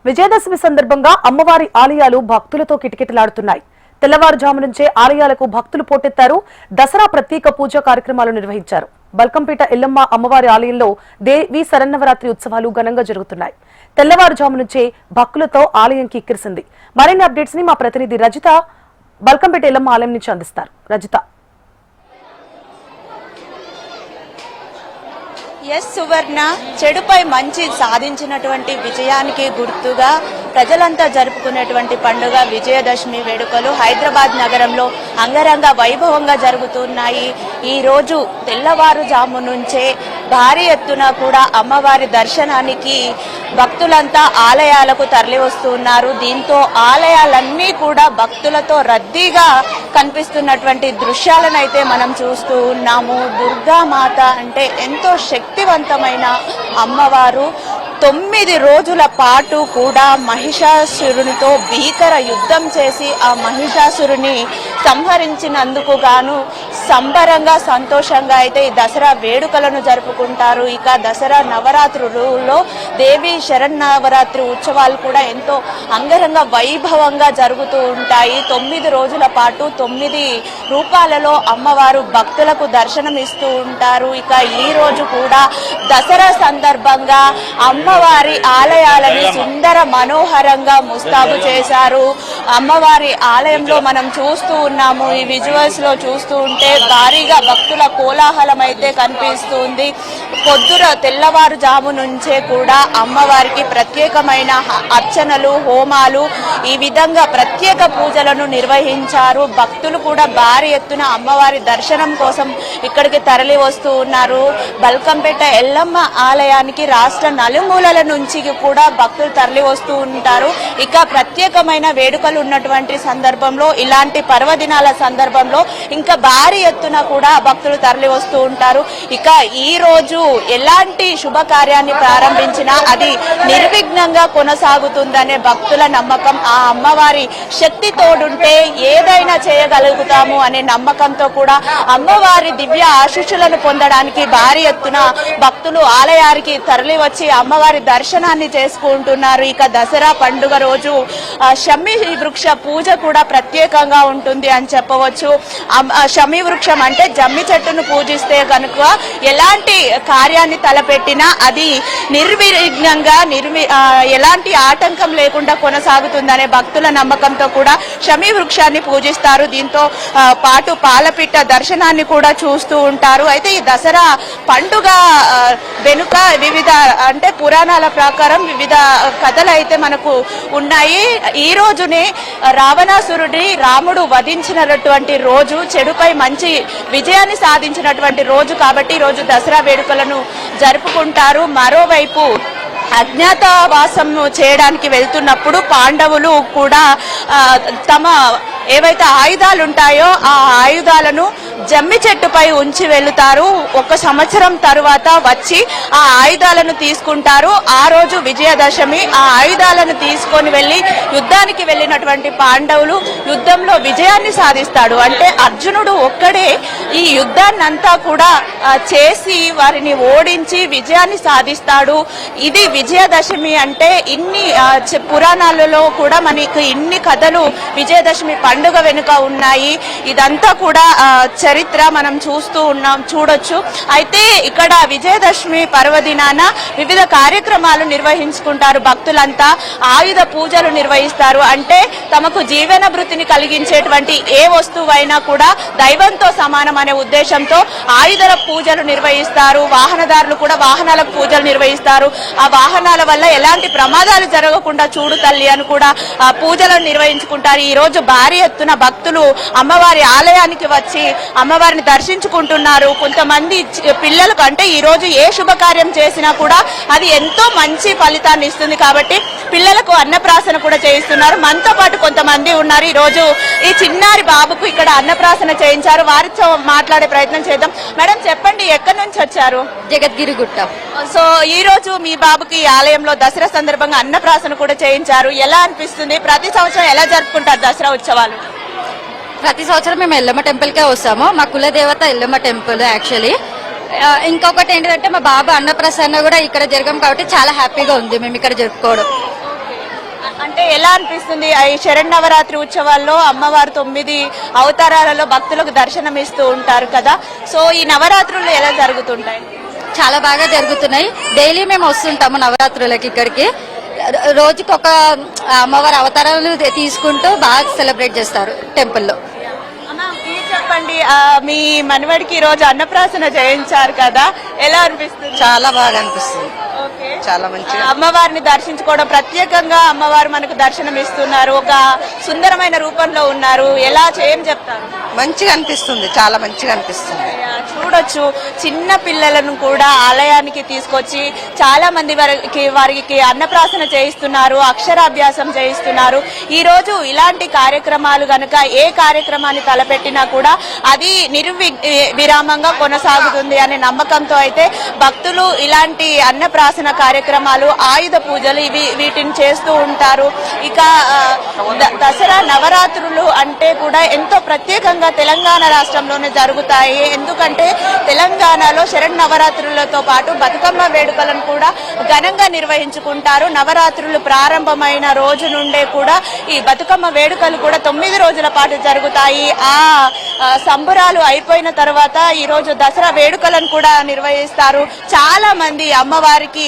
విజయదశమి సందర్భంగా అమ్మవారి ఆలయాలు భక్తులతో కిటకిటలాడుతున్నాయి. తెల్లవారుజాము నుంచే ఆలయాలకు భక్తులు పోటెత్తారు. దసరా ప్రత్యేక పూజా కార్యక్రమాలు నిర్వహించారు. బల్కంపేట ఎల్లమ్మ అమ్మవారి ఆలయంలో దేవి శరన్నవరాత్రి ఉత్సవాలు ఘనంగా జరుగుతున్నాయి. తెల్లవారుజాము నుంచే భక్తులతో ఆలయం కిక్కిరిసింది. మరిన్ని అప్డేట్స్ ని మా ప్రతినిధి రజిత బల్కంపేట ఎల్లమ్మ ఆలయం నుంచి అందిస్తారు. రజిత. సువర్ణ, చెడుపై మంచి సాధించినటువంటి విజయానికి గుర్తుగా ప్రజలంతా జరుపుకునేటువంటి పండుగ విజయదశమి వేడుకలు హైదరాబాద్ నగరంలో అంగరంగ వైభవంగా జరుగుతున్నాయి. ఈ రోజు తెల్లవారుజాము నుంచే భారీ ఎత్తున కూడా అమ్మవారి దర్శనానికి భక్తులంతా ఆలయాలకు తరలి వస్తున్నారు. దీంతో ఆలయాలన్నీ కూడా భక్తులతో రద్దీగా కనిపిస్తున్నటువంటి దృశ్యాలను అయితే మనం చూస్తూ ఉన్నాము. దుర్గామాత అంటే ఎంతో శక్తివంతమైన అమ్మవారు 9 రోజుల పాటు కూడా మహిషాసురునితో భీకర యుద్ధం చేసి ఆ మహిషాసురుని సంహరించినందుకు గాను సంబరంగా సంతోషంగా అయితే ఈ దసరా వేడుకలను జరుపుకుంటారు. ఇక దసరా నవరాత్రులలో దేవి శరన్నవరాత్రి ఉత్సవాలు కూడా ఎంతో అంగరంగ వైభవంగా జరుగుతూ ఉంటాయి. 9 రోజుల పాటు 9 రూపాలలో అమ్మవారు భక్తులకు దర్శనం ఇస్తూ ఉంటారు. ఇక ఈ రోజు కూడా దసరా సందర్భంగా అమ్మవారి ఆలయాలని సుందర మనోహరంగా ముస్తాబు చేశారు. అమ్మవారి ఆలయంలో మనం చూస్తూ ఉన్నాము. ఈ విజువల్స్ లో చూస్తూ ఉంటే భారీగా భక్తుల కోలాహలం అయితే కనిపిస్తుంది. పొద్దున తెల్లవారుజాము నుంచే కూడా అమ్మవారికి ప్రత్యేకమైన అర్చనలు, హోమాలు, ఈ విధంగా ప్రత్యేక పూజలను నిర్వహించారు. భక్తులు కూడా భారీ ఎత్తున అమ్మవారి దర్శనం కోసం ఇక్కడికి తరలి వస్తూ ఉన్నారు. బల్కంపేట ఎల్లమ్మ ఆలయానికి రాష్ట్ర నలుమూలల నుంచి కూడా భక్తులు తరలి వస్తూ ఉంటారు. ఇక ప్రత్యేకమైన వేడుకలు ఉన్నటువంటి సందర్భంలో, ఇలాంటి పర్వదినాల సందర్భంలో ఇంకా భారీ ఎత్తున కూడా భక్తులు తరలి వస్తూ ఉంటారు. ఇక ఈ రోజు ఎలాంటి శుభకార్యాన్ని ప్రారంభించినా అది నిర్విఘ్నంగా కొనసాగుతుందనే భక్తుల నమ్మకం. ఆ అమ్మవారి శక్తి తోడుంటే ఏదైనా చేయగలుగుతాము అనే నమ్మకంతో కూడా అమ్మవారి దివ్య ఆశీస్సులను పొందడానికి భారీ ఎత్తున భక్తులు ఆలయానికి తరలి వచ్చి అమ్మవారి దర్శనాన్ని చేసుకుంటున్నారు. ఇక దసరా పండుగ రోజు షమి వృక్ష పూజ కూడా ప్రత్యేకంగా ఉంటుంది అని చెప్పవచ్చు. షమి వృక్షం అంటే జమ్మి చెట్టును పూజిస్తే కనుక ఎలాంటి కార్యాన్ని తలపెట్టినా అది నిర్విఘ్నంగా ఎలాంటి ఆటంకం లేకుండా కొనసాగుతుందనే భక్తుల నమ్మకంతో కూడా షమి వృక్షాన్ని పూజిస్తారు. దీంతో పాటు పాలపిట్ట దర్శనాన్ని కూడా చూస్తూ ఉంటారు. అయితే ఈ దసరా పండుగ వెనుక వివిధ అంటే పురాణాల ప్రకారం వివిధ కథలు అయితే మనకు ఉన్నాయి. ఈ రోజునే రావణాసురుడిని రాముడు వధించినటువంటి రోజు, చెడుపై మంచి విజయాన్ని సాధించినటువంటి రోజు కాబట్టి ఈ రోజు దసరా వేడుకలను జరుపుకుంటారు. మరోవైపు అజ్ఞాతవాసం చేయడానికి వెళ్తున్నప్పుడు పాండవులు కూడా తమ ఏవైతే ఆయుధాలు ఉంటాయో ఆ ఆయుధాలను జమ్మి చెట్టుపై ఉంచి వెళ్తారు. 1 సంవత్సరం తరువాత వచ్చి ఆ ఆయుధాలను తీసుకుంటారు. ఆ రోజు విజయదశమి. ఆ ఆయుధాలను తీసుకొని వెళ్లి యుద్ధానికి వెళ్ళినటువంటి పాండవులు యుద్ధంలో విజయాన్ని సాధిస్తాడు. అంటే అర్జునుడు ఒక్కడే ఈ యుద్ధాన్ని అంతా కూడా చేసి వారిని ఓడించి విజయాన్ని సాధిస్తాడు. ఇది విజయదశమి అంటే ఇన్ని పురాణాలలో కూడా మనకి ఇన్ని కథలు విజయదశమి పండుగ వెనుక ఉన్నాయి. ఇదంతా కూడా చరిత్ర మనం చూడొచ్చు. అయితే ఇక్కడ విజయదశమి పర్వదినాన వివిధ కార్యక్రమాలు నిర్వహించుకుంటారు. భక్తులంతా ఆయుధ పూజలు నిర్వహిస్తారు. అంటే తమకు జీవన భృతిని కలిగించేటువంటి ఏ వస్తువైనా కూడా దైవంతో సమానం అనే ఉద్దేశంతో ఆయుధల పూజలు నిర్వహిస్తారు. వాహనదారులు కూడా వాహనాలకు పూజలు నిర్వహిస్తారు. ఆ వాహనాల వల్ల ఎలాంటి ప్రమాదాలు జరగకుండా చూడు తల్లి అని కూడా పూజలను నిర్వహించుకుంటారు. ఈ రోజు భారీ ఎత్తున భక్తులు అమ్మవారి ఆలయానికి వచ్చి అమ్మవారిని దర్శించుకుంటున్నారు. కొంతమంది పిల్లలకు అంటే ఈ రోజు ఏ శుభకార్యం చేసినా కూడా అది ఎంతో మంచి ఫలితాన్ని ఇస్తుంది కాబట్టి పిల్లలకు అన్నప్రాసన కూడా చేయిస్తున్నారు. మనతో పాటు కొంతమంది ఉన్నారు. ఈ రోజు ఈ చిన్నారి బాబుకు ఇక్కడ అన్నప్రాసన చేయించారు. వారితో మాట్లాడే ప్రయత్నం చేద్దాం. మేడం చెప్పండి, ఎక్కడి నుంచి వచ్చారు? జగద్గిరిగుట్ట. సో ఈ రోజు మీ బాబుకి ఆలయంలో దసరా సందర్భంగా అన్నప్రాసన కూడా చేయించారు. ఎలా అనిపిస్తుంది? ప్రతి సంవత్సరం ఎలా జరుపుకుంటారు దసరా ఉత్సవాలు? ప్రతి సంవత్సరం మేము ఎల్లమ్మ టెంపుల్కే వస్తాము. మా కులదేవత ఎల్లమ్మ టెంపుల్ యాక్చువల్లీ. ఇంకొకటి ఏంటంటే మా బాబు అన్నప్రసన్న కూడా ఇక్కడ జరగం కాబట్టి చాలా హ్యాపీగా ఉంది మేము ఇక్కడ జరుపుకోవడం. అంటే ఎలా అనిపిస్తుంది ఈ శరన్నవరాత్రి ఉత్సవాల్లో అమ్మవారు 9 అవతారాలలో భక్తులకు దర్శనం ఇస్తూ ఉంటారు కదా, సో ఈ నవరాత్రులు ఎలా జరుగుతుంటాయి? చాలా బాగా జరుగుతున్నాయి. డైలీ మేము వస్తుంటాము నవరాత్రులకి ఇక్కడికి. రోజుకొక అమ్మవారి అవతారాలు తీసుకుంటూ బాగా సెలబ్రేట్ చేస్తారు టెంపుల్లో. అమ్మా, మీరు చెప్పండి, మీ మనవడికి ఈ రోజు అన్నప్రాసన చేయించారు కదా, ఎలా అనిపిస్తుంది? చాలా బాగా అనిపిస్తుంది. ఓకే. చాలా మంచిగా అమ్మవారిని దర్శించుకోవడం, ప్రత్యేకంగా అమ్మవారు మనకు దర్శనం ఇస్తున్నారు, ఒక సుందరమైన రూపంలో ఉన్నారు, ఎలా ఏం చెప్తారు? మంచిగా అనిపిస్తుంది, చాలా మంచిగా అనిపిస్తుంది. చూడొచ్చు, చిన్న పిల్లలను కూడా ఆలయానికి తీసుకొచ్చి చాలా మంది వారికి అన్నప్రాసన చేయిస్తున్నారు, అక్షరాభ్యాసం చేయిస్తున్నారు. ఈ రోజు ఇలాంటి కార్యక్రమాలు గనక ఏ కార్యక్రమాన్ని తలపెట్టినా కూడా అది విరామంగా కొనసాగుతుంది అనే నమ్మకంతో అయితే భక్తులు ఇలాంటి అన్నప్రాసన కార్యక్రమాలు, ఆయుధ పూజలు వీటిని చేస్తూ ఉంటారు. ఇక దసరా నవరాత్రులు అంటే కూడా ఎంతో ప్రత్యేకంగా తెలంగాణ రాష్ట్రంలోనే జరుగుతాయి. ఎందుకంటే తెలంగాణలో శరన్నవరాత్రులతో పాటు బతుకమ్మ వేడుకలను కూడా ఘనంగా నిర్వహించుకుంటారు. నవరాత్రులు ప్రారంభమైన రోజు నుండే కూడా ఈ బతుకమ్మ వేడుకలు కూడా 9 రోజుల పాటు జరుగుతాయి. ఆ సంబురాలు అయిపోయిన తర్వాత ఈ రోజు దసరా వేడుకలను కూడా నిర్వహిస్తారు. చాలా మంది అమ్మవారికి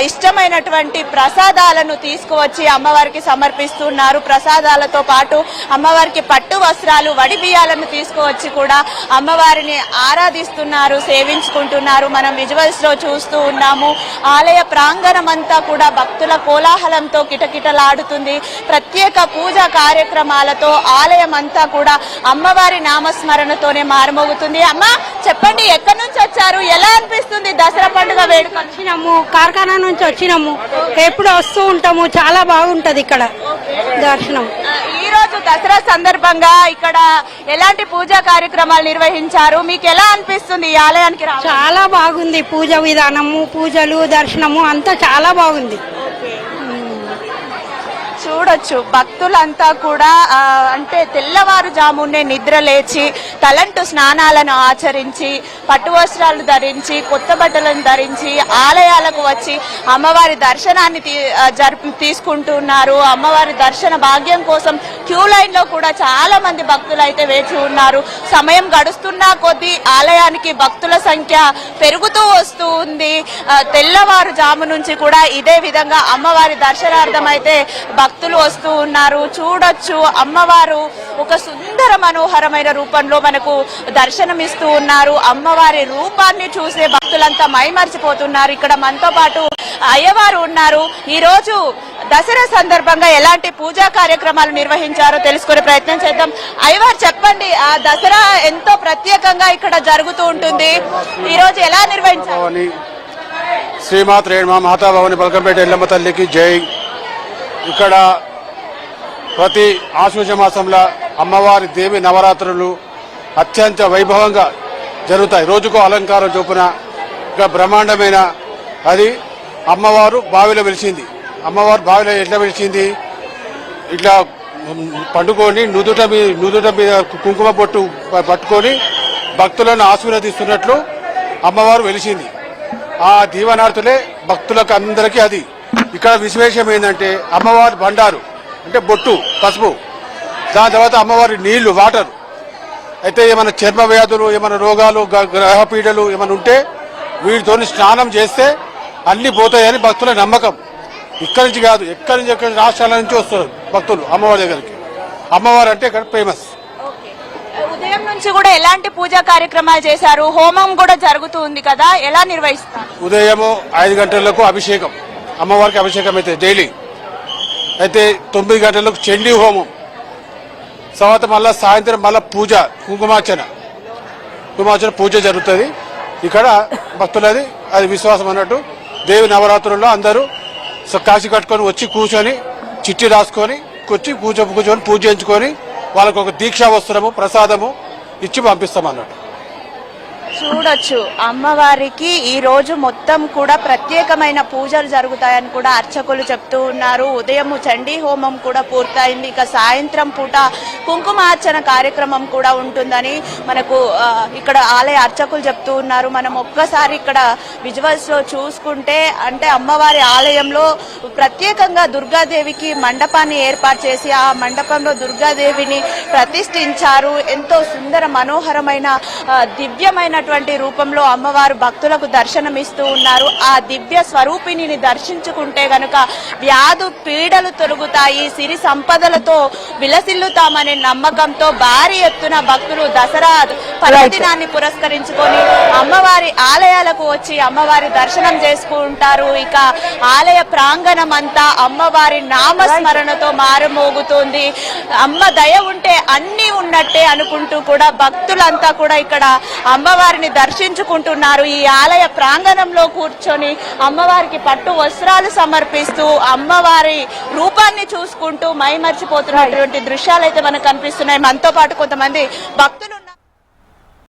ఇష్టమైనటువంటి ప్రసాదాలను తీసుకువచ్చి అమ్మవారికి సమర్పిస్తున్నారు. ప్రసాదాలతో పాటు అమ్మవారికి పట్టు వస్త్రాలు, వడి బియ్యాలను తీసుకువచ్చి కూడా అమ్మవారిని ఆరాధిస్తున్నారు, సేవించుకుంటున్నారు. మనం విజువల్స్ లో చూస్తూ ఉన్నాము. ఆలయ ప్రాంగణం అంతా కూడా భక్తుల కోలాహలంతో కిటకిటలాడుతుంది. ప్రత్యేక పూజా కార్యక్రమాలతో ఆలయం అంతా కూడా అమ్మవారి నామస్మరణతోనే మారుమోగుతుంది. అమ్మ, చెప్పండి, ఎక్కడి నుంచి వచ్చారు, ఎలా అనిపిస్తుంది దసరా పండుగ వేడుక? వచ్చినాము, కార్ఖానా నుంచి వచ్చినాము, ఎప్పుడు వస్తూ ఉంటాము, చాలా బాగుంటది ఇక్కడ దర్శనం. ఈ రోజు దసరా సందర్భంగా ఇక్కడ ఎలాంటి పూజా కార్యక్రమాలు నిర్వహించారు, మీకు ఎలా అనిపిస్తుంది ఈ ఆలయానికి రావడం? చాలా బాగుంది, పూజ విధానము, పూజలు, దర్శనము అంతా చాలా బాగుంది. చూడొచ్చు, భక్తులంతా కూడా అంటే తెల్లవారుజామునే నిద్ర లేచి తలంటు స్నానాలను ఆచరించి పట్టు వస్త్రాలు ధరించి కొత్త బట్టలను ధరించి ఆలయాలకు వచ్చి అమ్మవారి దర్శనాన్ని తీసుకుంటున్నారు. అమ్మవారి దర్శన భాగ్యం కోసం క్యూ లైన్ లో కూడా చాలా మంది భక్తులు అయితే వేచి ఉన్నారు. సమయం గడుస్తున్నా కొద్దీ ఆలయానికి భక్తుల సంఖ్య పెరుగుతూ వస్తూ ఉంది. తెల్లవారుజాము నుంచి కూడా ఇదే విధంగా అమ్మవారి దర్శనార్థం అయితే భక్తులు వస్తూ ఉన్నారు. చూడొచ్చు, అమ్మవారు ఒక సుందర మనోహరమైన రూపంలో మనకు దర్శనమిస్తూ ఉన్నారు. అమ్మవారి రూపాన్ని చూసే భక్తులంతా మైమర్చిపోతున్నారు. ఇక్కడ మనతో పాటు అయ్యవారు ఉన్నారు. ఈ రోజు దసరా సందర్భంగా ఎలాంటి పూజా కార్యక్రమాలు నిర్వహించారో తెలుసుకునే ప్రయత్నం చేద్దాం. అయ్యవారు, చెప్పండి, ఆ దసరా ఎంతో ప్రత్యేకంగా ఇక్కడ జరుగుతూ ఉంటుంది, ఈ రోజు ఎలా నిర్వహించారు? శ్రీమాత రేణుమా మాతాభవని బల్కంపేట ఎల్లమ్మ తల్లికి జై. ఇక్కడ ప్రతి ఆశ్వజ మాసంలో అమ్మవారి దేవి నవరాత్రులు అత్యంత వైభవంగా జరుగుతాయి. రోజుకో అలంకారం చొప్పున ఇంకా బ్రహ్మాండమైన అది అమ్మవారు బావిలో వెలిసింది. అమ్మవారు బావిలో ఎట్లా వెలిసింది? ఇట్లా పండుకొని నుదుట మీద కుంకుమ బొట్టు పట్టుకొని భక్తులను ఆశీర్వదిస్తున్నట్లు అమ్మవారు వెలిసింది. ఆ దీవనార్థులే భక్తులకు అందరికీ అది. ఇక్కడ విశేషం ఏంటంటే అమ్మవారి బండారు అంటే బొట్టు, పసుపు, దాని తర్వాత అమ్మవారి నీళ్లు, వాటర్. అయితే ఏమైనా చర్మ వ్యాధులు, ఏమైనా రోగాలు, గ్రహ పీడలు ఏమైనా ఉంటే వీటితో స్నానం చేస్తే అన్ని పోతాయని భక్తుల నమ్మకం. ఇక్కడి నుంచి కాదు, ఎక్కడి రాష్ట్రాల నుంచి వస్తారు భక్తులు అమ్మవారి దగ్గరికి. అమ్మవారు అంటే ఇక్కడ ఫేమస్. ఉదయం నుంచి కూడా ఎలాంటి పూజా కార్యక్రమాలు చేశారు? హోమం కూడా జరుగుతూ ఉంది కదా, ఎలా నిర్వహిస్తారు? ఉదయము 5 గంటలకు అభిషేకం, అమ్మవారికి అభిషేకం అయితే డైలీ. అయితే 9 గంటలకు చండీ హోమం, తర్వాత మళ్ళా సాయంత్రం మళ్ళా పూజ, కుంకుమార్చన పూజ జరుగుతుంది ఇక్కడ భక్తులది. అది విశ్వాసం అన్నట్టు. దేవి నవరాత్రుల్లో అందరూ కాశీ కట్టుకొని వచ్చి కూర్చొని చిట్టి రాసుకొని వచ్చి కూర్చొని పూజ చేయించుకొని వాళ్ళకు ఒక దీక్షా వస్త్రము, ప్రసాదము ఇచ్చి పంపిస్తాం అన్నట్టు. చూడొచ్చు, అమ్మవారికి ఈ రోజు మొత్తం కూడా ప్రత్యేకమైన పూజలు జరుగుతాయని కూడా అర్చకులు చెప్తూ ఉన్నారు. ఉదయం చండీ హోమం కూడా పూర్తయింది. ఇక సాయంత్రం పూట కుంకుమార్చన కార్యక్రమం కూడా ఉంటుందని మనకు ఇక్కడ ఆలయ అర్చకులు చెప్తూ ఉన్నారు. మనం ఒక్కసారి ఇక్కడ విజువల్స్ లో చూసుకుంటే అంటే అమ్మవారి ఆలయంలో ప్రత్యేకంగా దుర్గాదేవికి మండపాన్ని ఏర్పాటు చేసి ఆ మండపంలో దుర్గాదేవిని ప్రతిష్ఠించారు. ఎంతో సుందర మనోహరమైన దివ్యమైనటువంటి రూపంలో అమ్మవారు భక్తులకు దర్శనమిస్తూ ఉన్నారు. ఆ దివ్య స్వరూపిణిని దర్శించుకుంటే గనుక వ్యాధు పీడలు తొలగుతాయి, సిరి సంపదలతో విలసిల్లుతామనే నమ్మకంతో భారీ ఎత్తున భక్తులు దసరా పర్వదినాన్ని పురస్కరించుకొని అమ్మవారి ఆలయాలకు వచ్చి అమ్మవారి దర్శనం చేసుకుంటారు. ఇక ఆలయ ప్రాంగణం అంతా అమ్మవారి నామస్మరణతో మారుమోగుతోంది. అమ్మ దయ ఉంటే అన్ని ఉన్నట్టే అనుకుంటూ కూడా భక్తులంతా కూడా ఇక్కడ అమ్మవారిని దర్శించుకుంటున్నారు. ఈ ఆలయ ప్రాంగణంలో కూర్చొని అమ్మవారికి పట్టు వస్త్రాలు సమర్పిస్తూ అమ్మవారి రూపాన్ని చూసుకుంటూ మైమర్చిపోతున్నటువంటి దృశ్యాలు అయితే మనకు కనిపిస్తున్నాయి. మనతో పాటు కొంతమంది భక్తులు ఉన్నారు.